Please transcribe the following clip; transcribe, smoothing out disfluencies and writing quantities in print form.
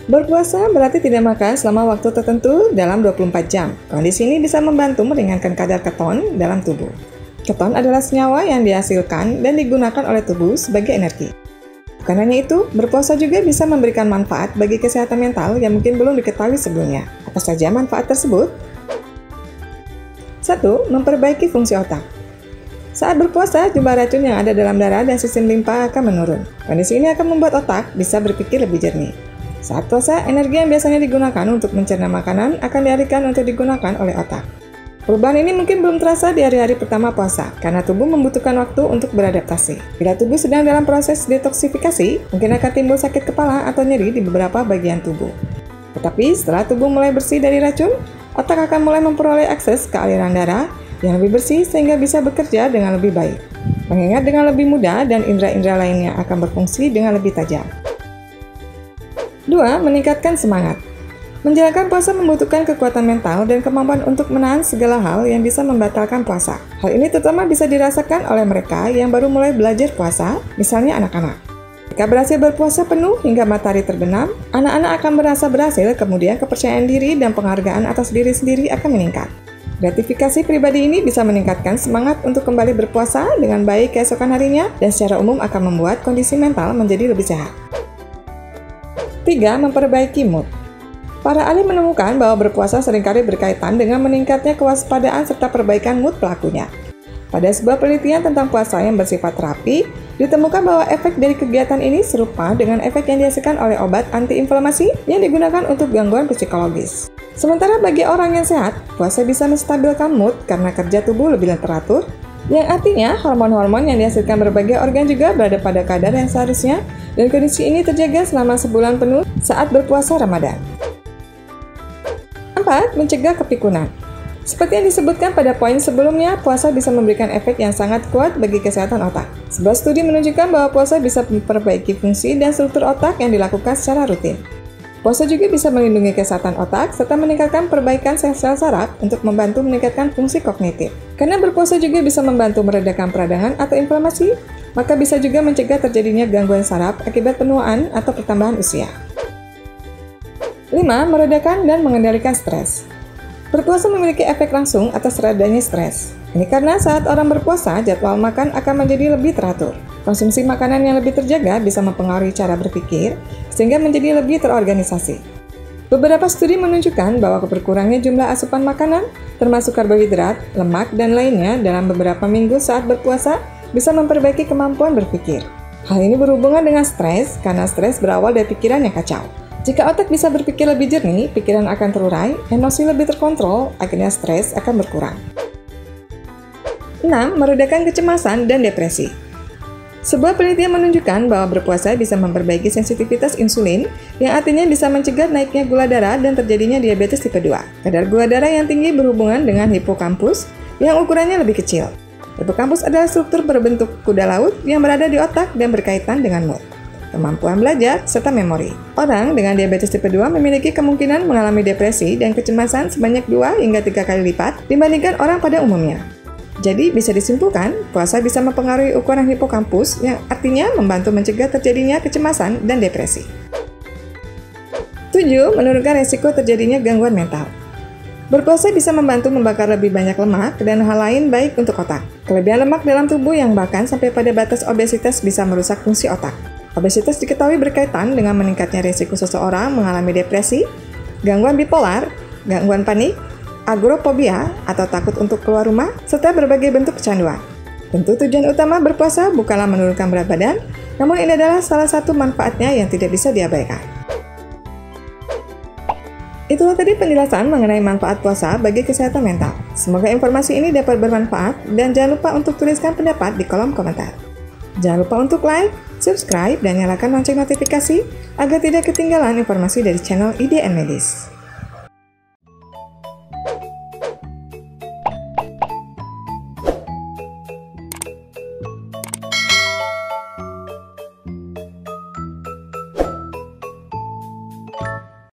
Berpuasa berarti tidak makan selama waktu tertentu dalam 24 jam. Kondisi ini bisa membantu meringankan kadar keton dalam tubuh. Keton adalah senyawa yang dihasilkan dan digunakan oleh tubuh sebagai energi. Bukan hanya itu, berpuasa juga bisa memberikan manfaat bagi kesehatan mental yang mungkin belum diketahui sebelumnya. Apa saja manfaat tersebut? 1. Memperbaiki fungsi otak. Saat berpuasa, jumlah racun yang ada dalam darah dan sistem limpa akan menurun. Kondisi ini akan membuat otak bisa berpikir lebih jernih. Saat puasa, energi yang biasanya digunakan untuk mencerna makanan akan dialihkan untuk digunakan oleh otak. Perubahan ini mungkin belum terasa di hari-hari pertama puasa, karena tubuh membutuhkan waktu untuk beradaptasi. Bila tubuh sedang dalam proses detoksifikasi, mungkin akan timbul sakit kepala atau nyeri di beberapa bagian tubuh. Tetapi setelah tubuh mulai bersih dari racun, otak akan mulai memperoleh akses ke aliran darah yang lebih bersih sehingga bisa bekerja dengan lebih baik, mengingat dengan lebih mudah dan indera-indera lainnya akan berfungsi dengan lebih tajam. 2. Meningkatkan semangat. Menjalankan puasa membutuhkan kekuatan mental dan kemampuan untuk menahan segala hal yang bisa membatalkan puasa. Hal ini terutama bisa dirasakan oleh mereka yang baru mulai belajar puasa, misalnya anak-anak. Jika berhasil berpuasa penuh hingga matahari terbenam, anak-anak akan merasa berhasil, kemudian kepercayaan diri dan penghargaan atas diri sendiri akan meningkat. Gratifikasi pribadi ini bisa meningkatkan semangat untuk kembali berpuasa dengan baik keesokan harinya dan secara umum akan membuat kondisi mental menjadi lebih sehat. 3. Memperbaiki mood. Para ahli menemukan bahwa berpuasa seringkali berkaitan dengan meningkatnya kewaspadaan serta perbaikan mood pelakunya. Pada sebuah penelitian tentang puasa yang bersifat terapi, ditemukan bahwa efek dari kegiatan ini serupa dengan efek yang dihasilkan oleh obat antiinflamasi yang digunakan untuk gangguan psikologis. Sementara bagi orang yang sehat, puasa bisa menstabilkan mood karena kerja tubuh lebih teratur, yang artinya hormon-hormon yang dihasilkan berbagai organ juga berada pada kadar yang seharusnya, dan kondisi ini terjaga selama sebulan penuh saat berpuasa Ramadan. 4. Mencegah kepikunan. Seperti yang disebutkan pada poin sebelumnya, puasa bisa memberikan efek yang sangat kuat bagi kesehatan otak. Sebuah studi menunjukkan bahwa puasa bisa memperbaiki fungsi dan struktur otak yang dilakukan secara rutin. Puasa juga bisa melindungi kesehatan otak serta meningkatkan perbaikan sel-sel saraf untuk membantu meningkatkan fungsi kognitif. Karena berpuasa juga bisa membantu meredakan peradangan atau inflamasi, maka bisa juga mencegah terjadinya gangguan saraf akibat penuaan atau pertambahan usia. 5. Meredakan dan mengendalikan stres. Berpuasa memiliki efek langsung atas redanya stres. Ini karena saat orang berpuasa, jadwal makan akan menjadi lebih teratur. Konsumsi makanan yang lebih terjaga bisa mempengaruhi cara berpikir, sehingga menjadi lebih terorganisasi. Beberapa studi menunjukkan bahwa berkurangnya jumlah asupan makanan, termasuk karbohidrat, lemak, dan lainnya dalam beberapa minggu saat berpuasa bisa memperbaiki kemampuan berpikir. Hal ini berhubungan dengan stres, karena stres berawal dari pikiran yang kacau. Jika otak bisa berpikir lebih jernih, pikiran akan terurai, emosi lebih terkontrol, akhirnya stres akan berkurang. 6. Meredakan kecemasan dan depresi. Sebuah penelitian menunjukkan bahwa berpuasa bisa memperbaiki sensitivitas insulin, yang artinya bisa mencegah naiknya gula darah dan terjadinya diabetes tipe 2. Kadar gula darah yang tinggi berhubungan dengan hipokampus, yang ukurannya lebih kecil. Hipokampus adalah struktur berbentuk kuda laut yang berada di otak dan berkaitan dengan mood, kemampuan belajar, serta memori. Orang dengan diabetes tipe 2 memiliki kemungkinan mengalami depresi dan kecemasan sebanyak 2 hingga 3 kali lipat dibandingkan orang pada umumnya. Jadi bisa disimpulkan, puasa bisa mempengaruhi ukuran hipokampus yang artinya membantu mencegah terjadinya kecemasan dan depresi. 7. Menurunkan resiko terjadinya gangguan mental. Berpuasa bisa membantu membakar lebih banyak lemak dan hal lain baik untuk otak. Kelebihan lemak dalam tubuh yang bahkan sampai pada batas obesitas bisa merusak fungsi otak. Obesitas diketahui berkaitan dengan meningkatnya risiko seseorang mengalami depresi, gangguan bipolar, gangguan panik, agorafobia atau takut untuk keluar rumah, serta berbagai bentuk kecanduan. Tentu tujuan utama berpuasa bukanlah menurunkan berat badan, namun ini adalah salah satu manfaatnya yang tidak bisa diabaikan. Itulah tadi penjelasan mengenai manfaat puasa bagi kesehatan mental. Semoga informasi ini dapat bermanfaat dan jangan lupa untuk tuliskan pendapat di kolom komentar. Jangan lupa untuk like, subscribe, dan nyalakan lonceng notifikasi agar tidak ketinggalan informasi dari channel IDN Medis.